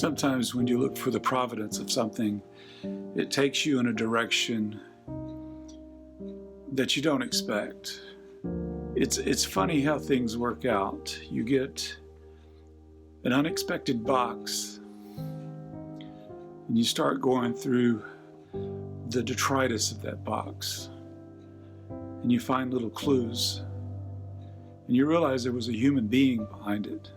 Sometimes when you look for the providence of something, it takes you in a direction that you don't expect. It's funny how things work out. You get an unexpected box and you start going through the detritus of that box and you find little clues and you realize there was a human being behind it,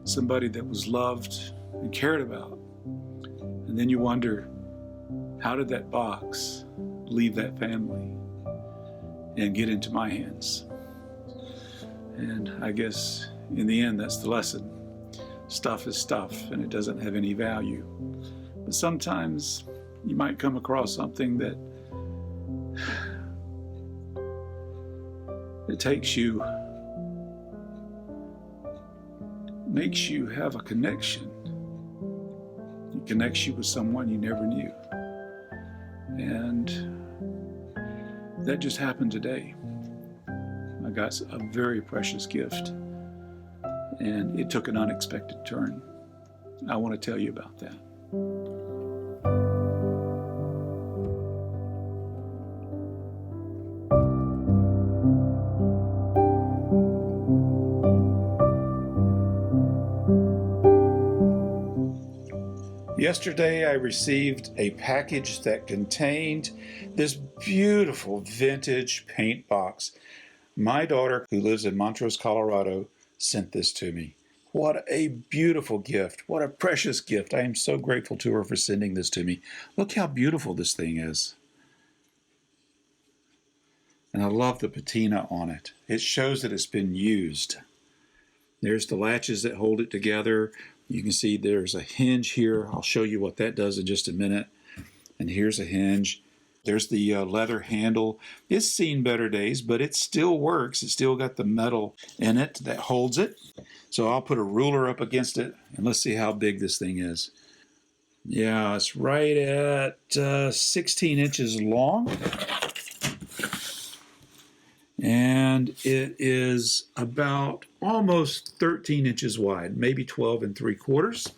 somebody that was loved and cared about. And then you wonder, how did that box leave that family and get into my hands? And I guess in the end, that's the lesson. Stuff is stuff and it doesn't have any value. But sometimes you might come across something that it takes you, makes you have a connection. It connects you with someone you never knew. And that just happened today. I got a very precious gift and it took an unexpected turn. I want to tell you about that. Yesterday I received a package that contained this beautiful vintage paint box. My daughter, who lives in Montrose, Colorado, sent this to me. What a beautiful gift. What a precious gift. I am so grateful to her for sending this to me. Look how beautiful this thing is. And I love the patina on it. It shows that it's been used. There's the latches that hold it together. You can see there's a hinge here. I'll show you what that does in just a minute. And here's a hinge. There's the leather handle. It's seen better days, but it still works. It's still got the metal in it that holds it. So I'll put a ruler up against it, and let's see how big this thing is. Yeah, it's right at 16 inches long. And it is about almost 13 inches wide, maybe 12 3/4.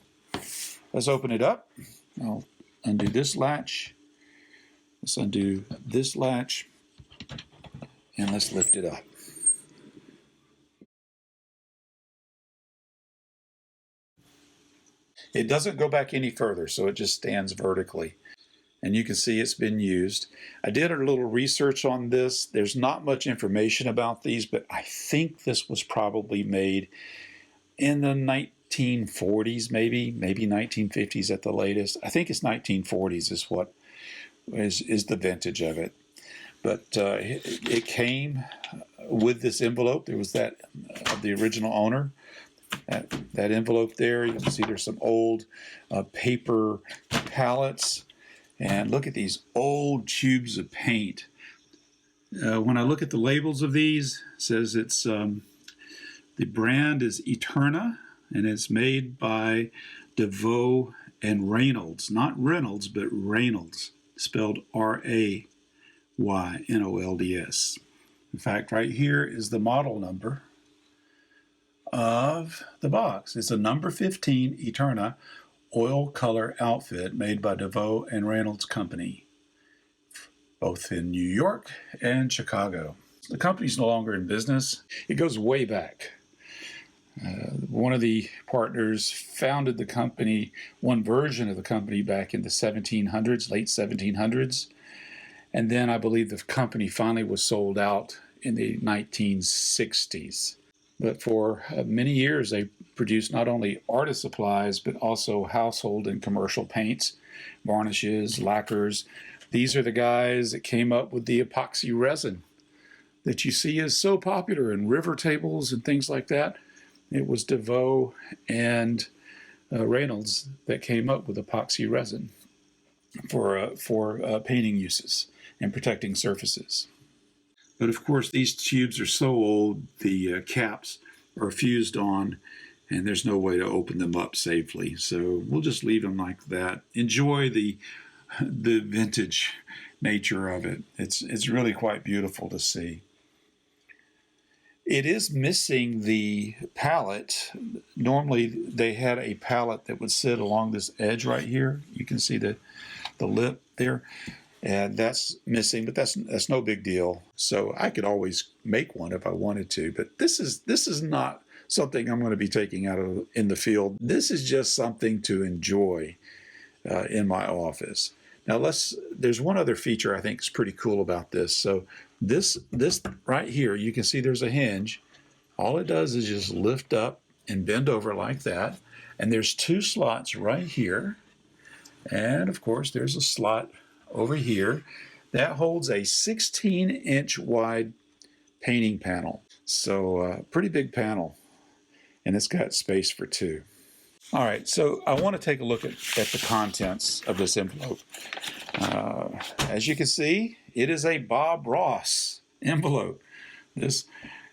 Let's open it up. I'll undo this latch. Let's undo this latch. And let's lift it up. It doesn't go back any further, so it just stands vertically. And you can see it's been used. I did a little research on this. There's not much information about these, but I think this was probably made in the 1940s, maybe 1950s at the latest. I think it's 1940s is what is the vintage of it. But it came with this envelope. There was that of the original owner. That envelope there. You can see there's some old paper pallets. And look at these old tubes of paint. When I look at the labels of these, it says it's the brand is Eterna, and it's made by Devoe and Raynolds. Not Reynolds, but Raynolds, spelled Raynolds. In fact, right here is the model number of the box. It's a number 15 Eterna Oil Color Outfit made by Devoe and Raynolds Company, both in New York and Chicago. The company's no longer in business. It goes way back. One of the partners founded the company, one version of the company back in the 1700s, late 1700s. And then I believe the company finally was sold out in the 1960s. But for many years, they produced not only artist supplies, but also household and commercial paints, varnishes, lacquers. These are the guys that came up with the epoxy resin that you see is so popular in river tables and things like that. It was Devoe and Raynolds that came up with epoxy resin for painting uses and protecting surfaces. But of course, these tubes are so old, the caps are fused on, and there's no way to open them up safely. So we'll just leave them like that. Enjoy the vintage nature of it. It's really quite beautiful to see. It is missing the palette. Normally they had a palette that would sit along this edge right here. You can see the lip there, and that's missing, but that's no big deal. So I could always make one if I wanted to, but this is not something I'm going to be taking out in the field. This is just something to enjoy in my office. Now there's one other feature I think is pretty cool about this. So this right here, you can see there's a hinge. All it does is just lift up and bend over like that. And there's two slots right here. And of course there's a slot over here that holds a 16-inch wide painting panel. So pretty big panel. And it's got space for two. All right, so I want to take a look at the contents of this envelope. As you can see, it is a Bob Ross envelope.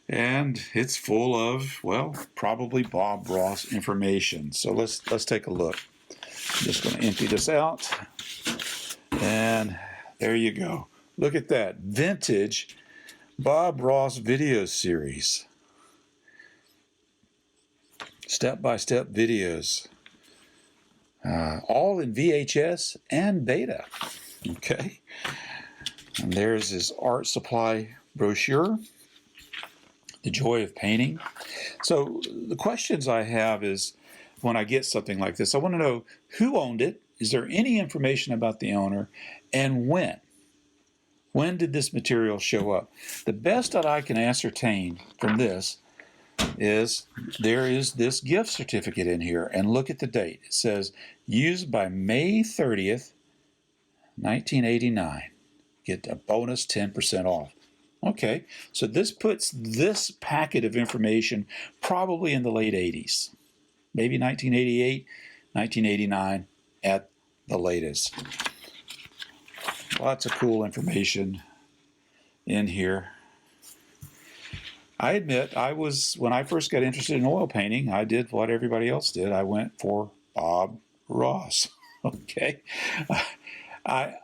And it's full of, well, probably Bob Ross information. So let's take a look. I'm just going to empty this out. And there you go. Look at that, vintage Bob Ross video series. Step-by-step videos, all in VHS and beta. Okay, and there's his art supply brochure, The Joy of Painting. So the questions I have is, when I get something like this, I want to know who owned it. Is there any information about the owner, and when? When did this material show up? The best that I can ascertain from this is there is this gift certificate in here, and look at the date. It says used by May 30th, 1989. Get a bonus 10% off. Okay, so this puts this packet of information probably in the late 80s, maybe 1988, 1989 at the latest. Lots of cool information in here. I admit, when I first got interested in oil painting, I did what everybody else did. I went for Bob Ross. Okay, I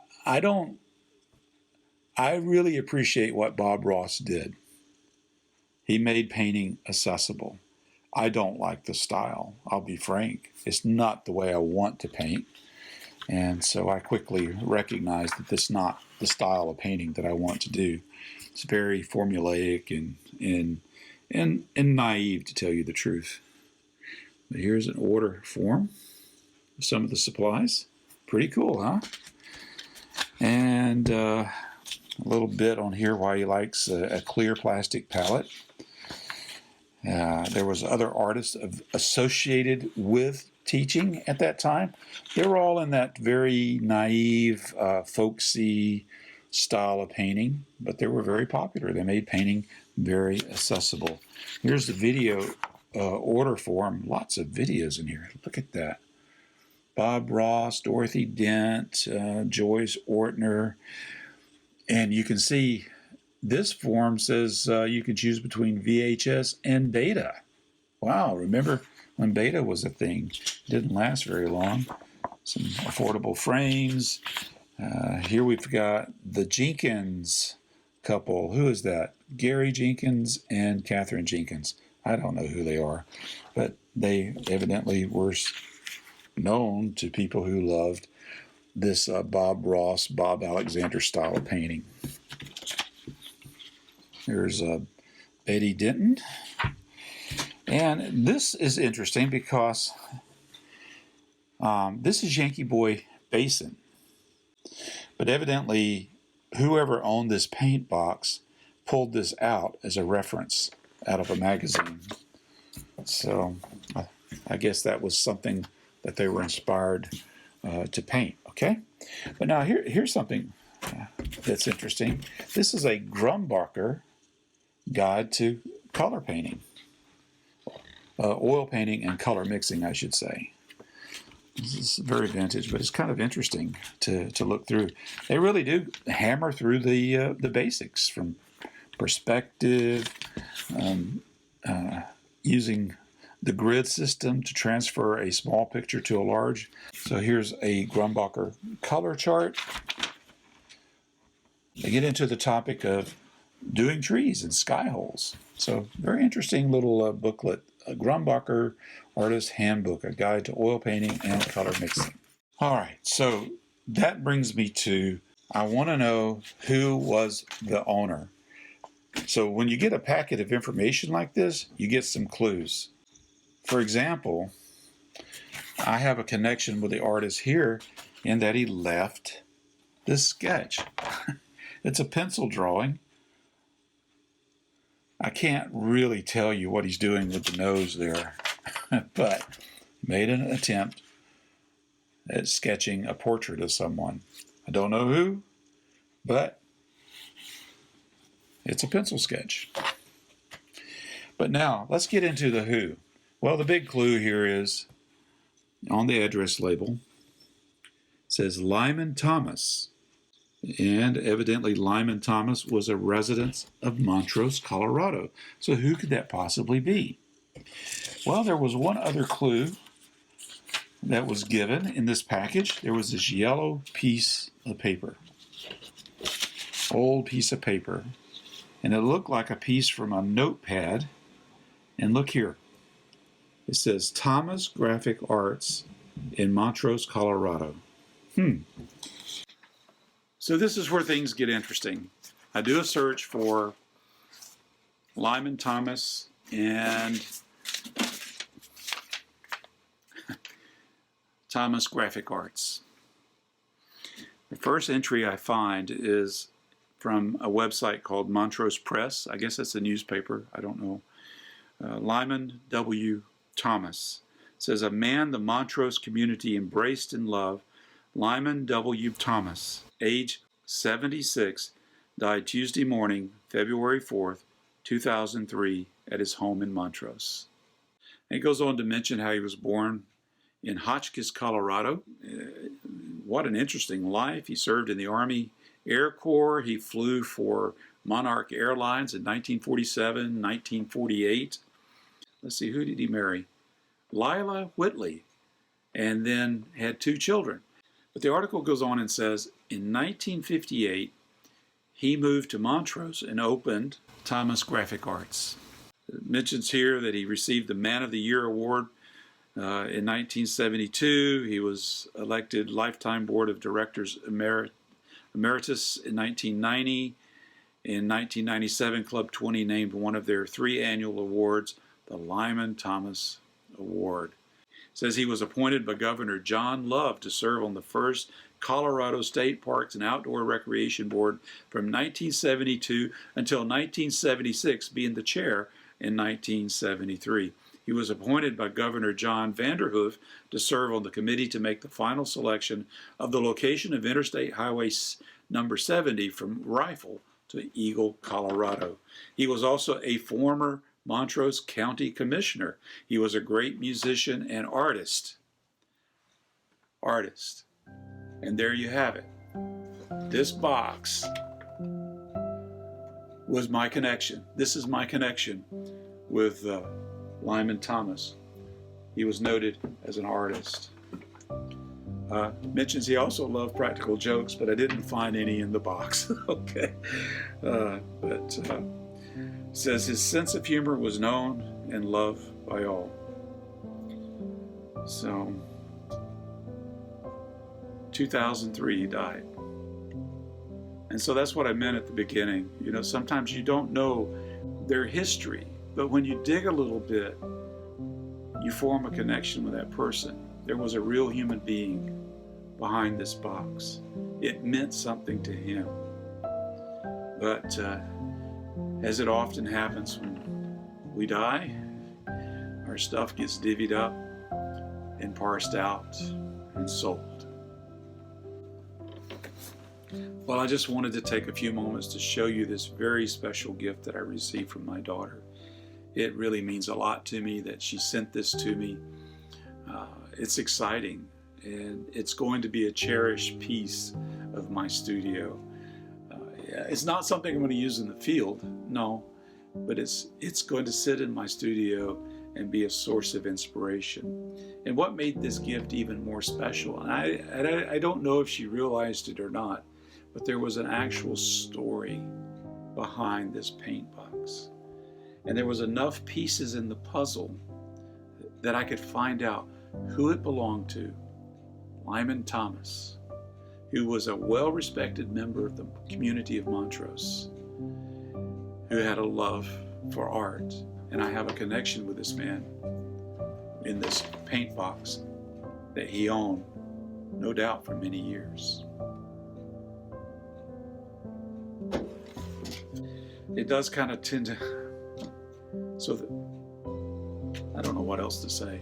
really appreciate what Bob Ross did. He made painting accessible. I don't like the style. I'll be frank. It's not the way I want to paint, and so I quickly recognized that this is not the style of painting that I want to do. It's very formulaic and naive, to tell you the truth. But here's an order form of some of the supplies. Pretty cool, huh? And a little bit on here why he likes a clear plastic palette. There was other artists associated with teaching at that time. They were all in that very naive, folksy style of painting, but they were very popular. They made painting very accessible. Here's the video order form. Lots of videos in here. Look at that. Bob Ross, Dorothy Dent, Joyce Ortner. And you can see this form says you can choose between VHS and beta. Wow, remember when beta was a thing? It didn't last very long. Some affordable frames. Here we've got the Jenkins couple. Who is that? Gary Jenkins and Catherine Jenkins. I don't know who they are, but they evidently were known to people who loved this Bob Ross, Bob Alexander style of painting. There's Betty Denton. And this is interesting because this is Yankee Boy Basin. But evidently, whoever owned this paint box pulled this out as a reference out of a magazine. So I guess that was something that they were inspired to paint, okay? But now here's something that's interesting. This is a Grumbacher guide to color painting. Oil painting and color mixing, I should say. This is very vintage, but it's kind of interesting to look through. They really do hammer through the basics, from perspective, using the grid system to transfer a small picture to a large. So here's a Grumbacher color chart. They get into the topic of doing trees and sky holes. So very interesting little booklet, a Grumbacher Artist Handbook, a guide to oil painting and color mixing. All right, so that brings me to, I want to know who was the owner. So when you get a packet of information like this, you get some clues. For example, I have a connection with the artist here in that he left this sketch. It's a pencil drawing. I can't really tell you what he's doing with the nose there, but made an attempt at sketching a portrait of someone. I don't know who, but it's a pencil sketch. But now, let's get into the who. Well, the big clue here is on the address label. It says Lyman Thomas. And evidently Lyman Thomas was a resident of Montrose, Colorado. So who could that possibly be? Well, there was one other clue that was given in this package. There was this yellow piece of paper. Old piece of paper. And it looked like a piece from a notepad. And look here. It says Thomas Graphic Arts in Montrose, Colorado. So this is where things get interesting. I do a search for Lyman Thomas and Thomas Graphic Arts. The first entry I find is from a website called Montrose Press. I guess that's a newspaper. I don't know. Lyman W Thomas says, a man the Montrose community embraced and loved, Lyman W Thomas, age 76, died Tuesday morning, February 4th, 2003, at his home in Montrose. And it goes on to mention how he was born in Hotchkiss, Colorado. What an interesting life. He served in the Army Air Corps. He flew for Monarch Airlines in 1947, 1948. Let's see, who did he marry? Lila Whitley, and then had 2 children. But the article goes on and says, in 1958, he moved to Montrose and opened Thomas Graphic Arts. It mentions here that he received the Man of the Year Award in 1972. He was elected Lifetime Board of Directors Emeritus in 1990. In 1997, Club 20 named one of their 3 annual awards the Lyman Thomas Award. It says he was appointed by Governor John Love to serve on the first Colorado State Parks and Outdoor Recreation Board from 1972 until 1976, being the chair in 1973. He was appointed by Governor John Vanderhoof to serve on the committee to make the final selection of the location of Interstate Highway number 70 from Rifle to Eagle, Colorado. He was also a former Montrose County Commissioner. He was a great musician and artist. And there you have it. This box was my connection. This is my connection with Lyman Thomas. He was noted as an artist. Mentions he also loved practical jokes, but I didn't find any in the box. Okay. Says his sense of humor was known and loved by all. So, 2003 he died. And so that's what I meant at the beginning. You know, sometimes you don't know their history, but when you dig a little bit, you form a connection with that person. There was a real human being behind this box. It meant something to him. But as it often happens when we die, our stuff gets divvied up and parsed out and sold. Well, I just wanted to take a few moments to show you this very special gift that I received from my daughter. It really means a lot to me that she sent this to me. It's exciting, and it's going to be a cherished piece of my studio. It's not something I'm going to use in the field, no, but it's going to sit in my studio and be a source of inspiration. And what made this gift even more special, and I don't know if she realized it or not, but there was an actual story behind this paint box. And there was enough pieces in the puzzle that I could find out who it belonged to. Lyman Thomas, who was a well-respected member of the community of Montrose, who had a love for art. And I have a connection with this man in this paint box that he owned, no doubt, for many years. It does kind of tend to, so that, I don't know what else to say.